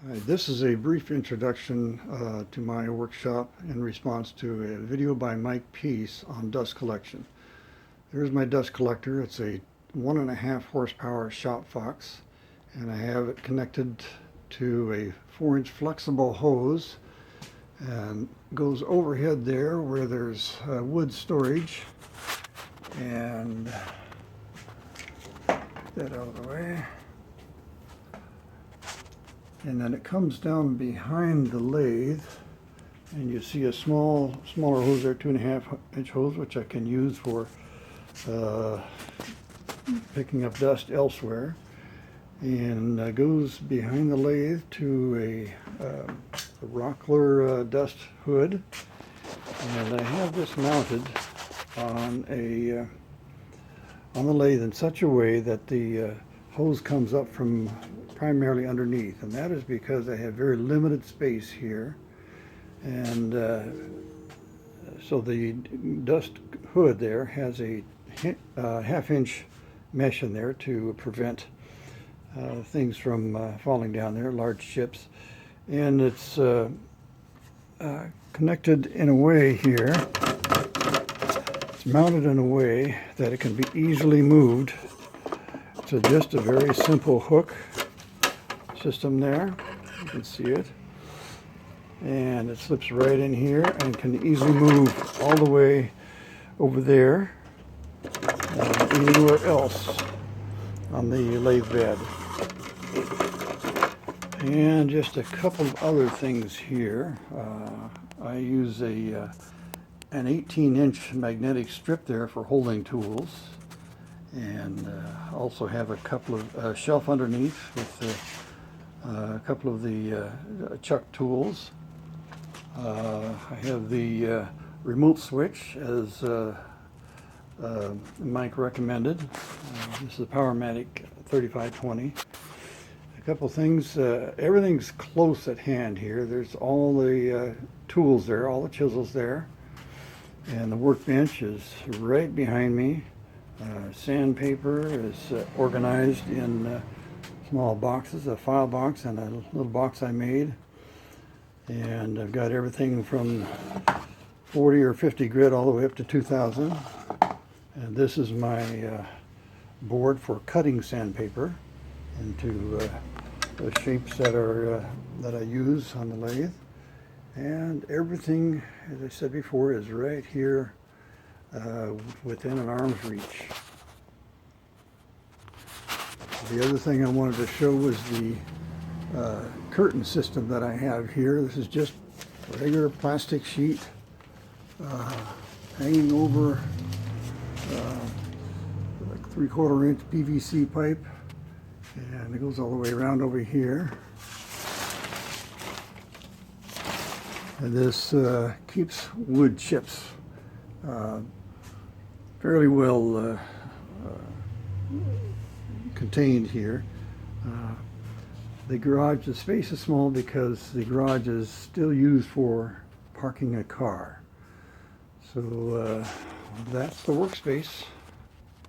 This is a brief introduction to my workshop in response to a video by Mike Peace on dust collection. There's my dust collector. It's a 1.5 horsepower Shop Fox, and I have it connected to a 4-inch flexible hose and goes overhead there where there's wood storage. And get that out of the way. And then it comes down behind the lathe, and you see a smaller hose there, 2.5-inch hose, which I can use for picking up dust elsewhere. And goes behind the lathe to a Rockler dust hood. And I have this mounted on the lathe in such a way that the hose comes up from primarily underneath, and that is because I have very limited space here, and so the dust hood there has a half-inch mesh in there to prevent things from falling down there, large chips. And it's connected in a way here, it's mounted in a way that it can be easily moved. So just a very simple hook system there, you can see it, and it slips right in here and can easily move all the way over there anywhere else on the lathe bed. And just a couple of other things here. I use an 18-inch magnetic strip there for holding tools, and also have a couple of shelf underneath with a couple of the chuck tools. I have the remote switch as Mike recommended. This is a Powermatic 3520. A couple things, everything's close at hand here. There's all the tools there, all the chisels there, and the workbench is right behind me. Sandpaper is organized in small boxes, a file box and a little box I made. And I've got everything from 40 or 50 grit all the way up to 2000. And this is my board for cutting sandpaper into the shapes that I use on the lathe. And everything, as I said before, is right here within an arm's reach. The other thing I wanted to show was the curtain system that I have here. This is just a regular plastic sheet hanging over like 3/4-inch PVC pipe, and it goes all the way around over here. And this keeps wood chips fairly well contained here. The space is small because the garage is still used for parking a car. So that's the workspace.